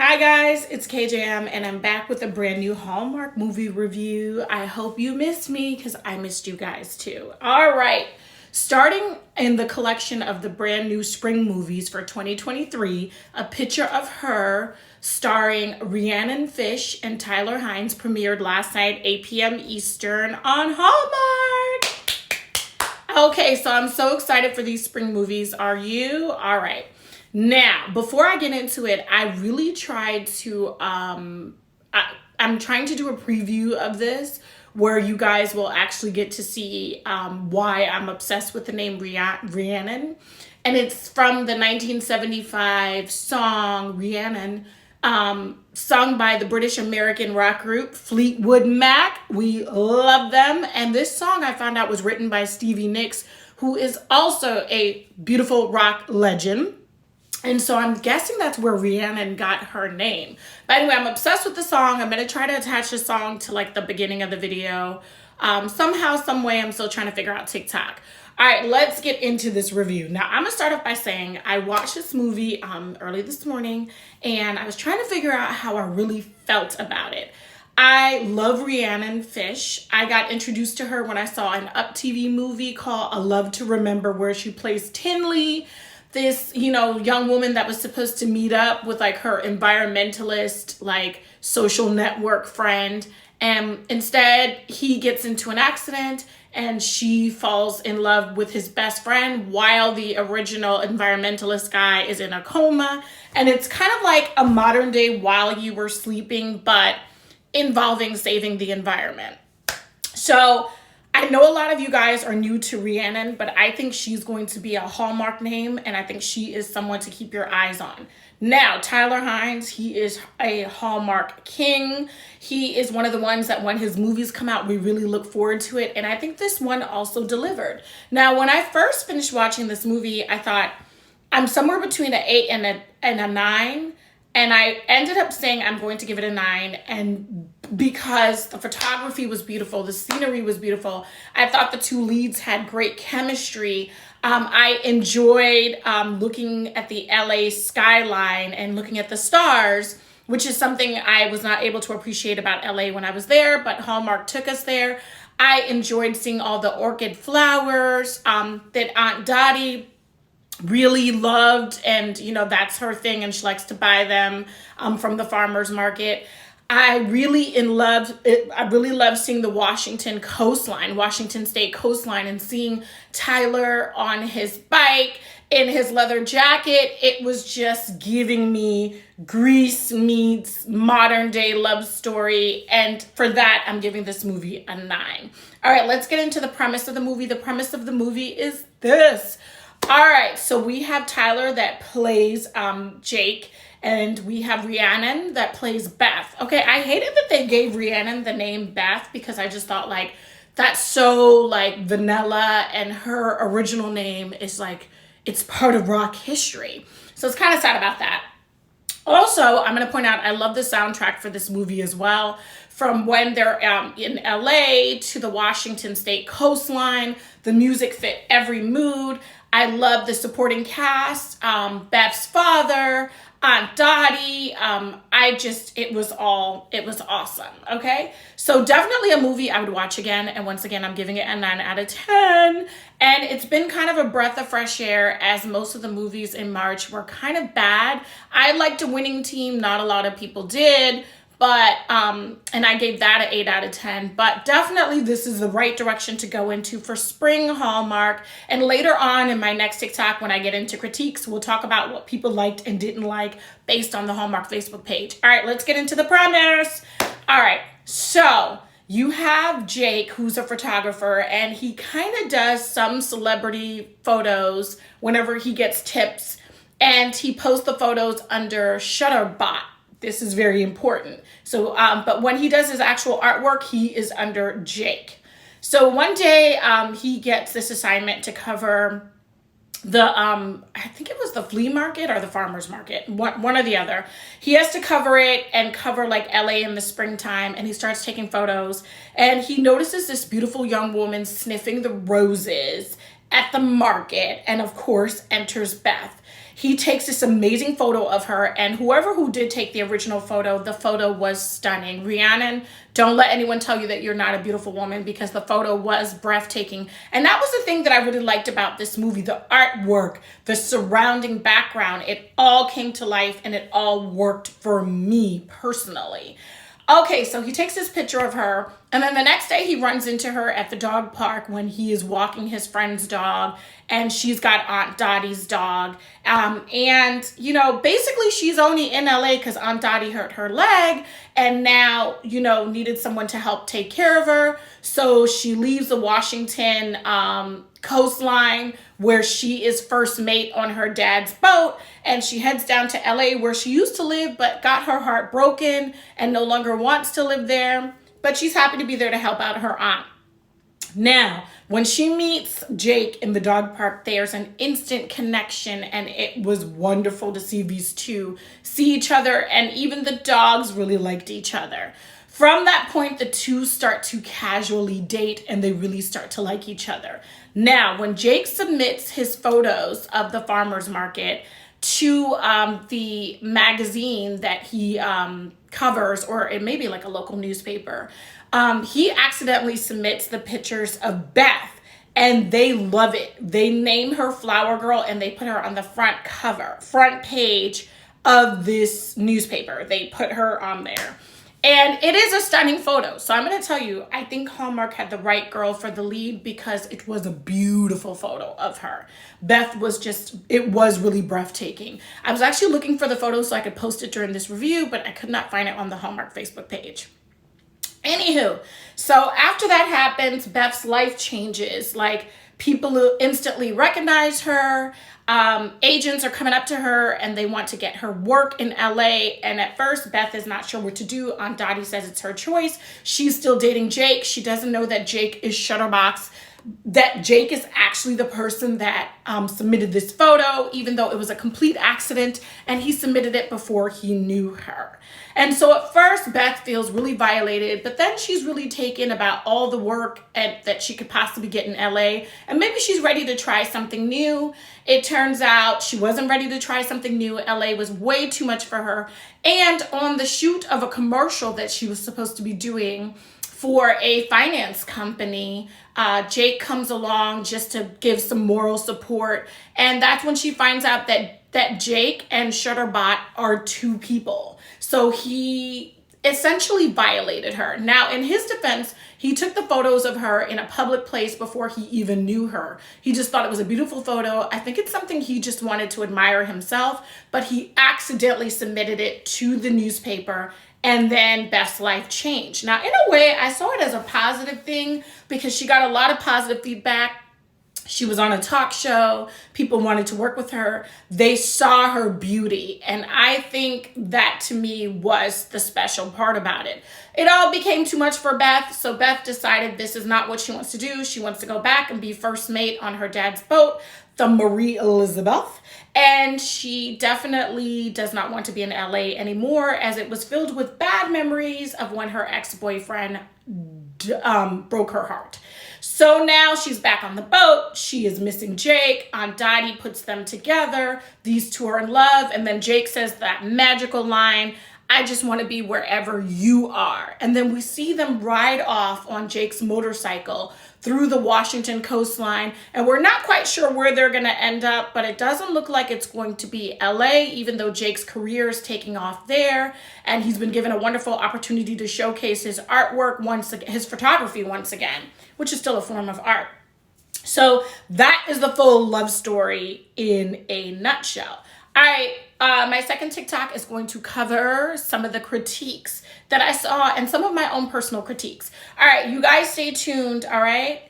Hi guys, it's KJM and I'm back with a brand new Hallmark movie review. I hope you missed me because I missed you guys too. All right, starting in the collection of the brand new spring movies for 2023, A Picture of Her starring Rhiannon Fish and Tyler Hynes premiered last night, 8 p.m. Eastern on Hallmark. Okay, so I'm so excited for these spring movies. Are you? All right. Now, before I get into it, I really tried to, I'm trying to do a preview of this where you guys will actually get to see why I'm obsessed with the name Rhiannon. And it's from the 1975 song Rhiannon, sung by the British American rock group Fleetwood Mac. We love them. And this song I found out was written by Stevie Nicks, who is also a beautiful rock legend. And so I'm guessing that's where Rhiannon got her name. But anyway, I'm obsessed with the song. I'm going to try to attach the song to like the beginning of the video. Somehow, some way, I'm still trying to figure out TikTok. All right, let's get into this review. Now, I'm going to start off by saying I watched this movie early this morning, and I was trying to figure out how I really felt about it. I love Rhiannon Fish. I got introduced to her when I saw an Up TV movie called A Love to Remember, where she plays Tinley, this, young woman that was supposed to meet up with like her environmentalist, like social network friend. And instead he gets into an accident and she falls in love with his best friend while the original environmentalist guy is in a coma. And it's kind of like a modern day While You Were Sleeping, but involving saving the environment. So I know a lot of you guys are new to Rhiannon, but I think she's going to be a Hallmark name, and I think she is someone to keep your eyes on. Now, Tyler Hynes, he is a Hallmark king. He is one of the ones that when his movies come out, we really look forward to it, and I think this one also delivered. Now, when I first finished watching this movie, I thought, I'm somewhere between an 8 and a 9, and I ended up saying I'm going to give it a 9, and because the photography was beautiful, the scenery was beautiful, I thought the two leads had great chemistry. I enjoyed looking at the LA skyline and looking at the stars, which is something I was not able to appreciate about LA when I was there, but Hallmark took us there. I enjoyed seeing all the orchid flowers that Aunt Dottie really loved, and that's her thing, and she likes to buy them from the farmer's market. I really love seeing the Washington State coastline, and seeing Tyler on his bike in his leather jacket. It was just giving me Grease meets modern day love story, and for that I'm giving this movie a 9. All right, let's get into the premise of the movie. The premise of the movie is this. All right, so we have Tyler that plays Jake, and we have Rhiannon that plays Beth. Okay, I hated that they gave Rhiannon the name Beth because I just thought like that's so like vanilla, and her original name is like it's part of rock history. So it's kind of sad about that. Also, I'm going to point out I love the soundtrack for this movie as well. From when they're in LA to the Washington State coastline, the music fit every mood. I love the supporting cast, Beth's father, Aunt Dottie. It was awesome. Okay. So definitely a movie I would watch again. And once again, I'm giving it a 9 out of 10. And it's been kind of a breath of fresh air, as most of the movies in March were kind of bad. I liked A Winning Team. Not a lot of people did. But, and I gave that an 8 out of 10, but definitely this is the right direction to go into for spring Hallmark. And later on in my next TikTok, when I get into critiques, we'll talk about what people liked and didn't like based on the Hallmark Facebook page. All right, let's get into the premise. All right, so you have Jake, who's a photographer, and he kind of does some celebrity photos whenever he gets tips, and he posts the photos under Shutterbot. This is very important. So, but when he does his actual artwork, he is under Jake. So one day he gets this assignment to cover the, I think it was the flea market or the farmer's market, one or the other. He has to cover it and cover like LA in the springtime, and he starts taking photos, and he notices this beautiful young woman sniffing the roses at the market, and of course enters Beth. He takes this amazing photo of her, and whoever who did take the original photo, the photo was stunning. Rhiannon, don't let anyone tell you that you're not a beautiful woman, because the photo was breathtaking. And that was the thing that I really liked about this movie, the artwork, the surrounding background. It all came to life and it all worked for me personally. Okay, so he takes this picture of her, and then the next day he runs into her at the dog park when he is walking his friend's dog, and she's got Aunt Dottie's dog. And, you know, basically she's only in LA because Aunt Dottie hurt her leg and now, you know, needed someone to help take care of her. So she leaves the Washington coastline where she is first mate on her dad's boat, and she heads down to LA where she used to live but got her heart broken and no longer wants to live there, but she's happy to be there to help out her aunt. Now, when she meets Jake in the dog park, there's an instant connection, and it was wonderful to see these two see each other, and even the dogs really liked each other. From that point, the two start to casually date, and they really start to like each other. Now, when Jake submits his photos of the farmer's market to the magazine that he covers, or it may be like a local newspaper, he accidentally submits the pictures of Beth, and they love it. They name her Flower Girl, and they put her on the front page of this newspaper. They put her on there. And it is a stunning photo. So I'm going to tell you, I think Hallmark had the right girl for the lead because it was a beautiful photo of her. Beth was just, it was really breathtaking. I was actually looking for the photo so I could post it during this review, but I could not find it on the Hallmark Facebook page. Anywho, so after that happens, Beth's life changes. Like, people instantly recognize her. Agents are coming up to her and they want to get her work in LA. And at first, Beth is not sure what to do. Aunt Dottie says it's her choice. She's still dating Jake. She doesn't know that Jake is Shutterbox, that Jake is actually the person that submitted this photo, even though it was a complete accident and he submitted it before he knew her. And so at first, Beth feels really violated, but then she's really taken about all the work that she could possibly get in LA, and maybe she's ready to try something new. It turns out she wasn't ready to try something new. LA was way too much for her. And on the shoot of a commercial that she was supposed to be doing for a finance company, Jake comes along just to give some moral support. And that's when she finds out that Jake and Shutterbot are two people. So he essentially violated her. Now, in his defense, he took the photos of her in a public place before he even knew her. He just thought it was a beautiful photo. I think it's something he just wanted to admire himself, but he accidentally submitted it to the newspaper, and then Beth's life changed. Now, in a way, I saw it as a positive thing because she got a lot of positive feedback. She was on a talk show. People wanted to work with her. They saw her beauty. And I think that, to me, was the special part about it. It all became too much for Beth. So Beth decided this is not what she wants to do. She wants to go back and be first mate on her dad's boat, the Marie Elizabeth. And she definitely does not want to be in LA anymore, as it was filled with bad memories of when her ex-boyfriend broke her heart. So now she's back on the boat. She is missing Jake. Aunt Dottie puts them together. These two are in love. And then Jake says that magical line, "I just want to be wherever you are." And then we see them ride off on Jake's motorcycle through the Washington coastline. And we're not quite sure where they're going to end up, but it doesn't look like it's going to be LA, even though Jake's career is taking off there. And he's been given a wonderful opportunity to showcase his artwork once again, his photography once again, which is still a form of art. So that is the full love story in a nutshell. All right, my second TikTok is going to cover some of the critiques that I saw and some of my own personal critiques. All right, you guys stay tuned, all right?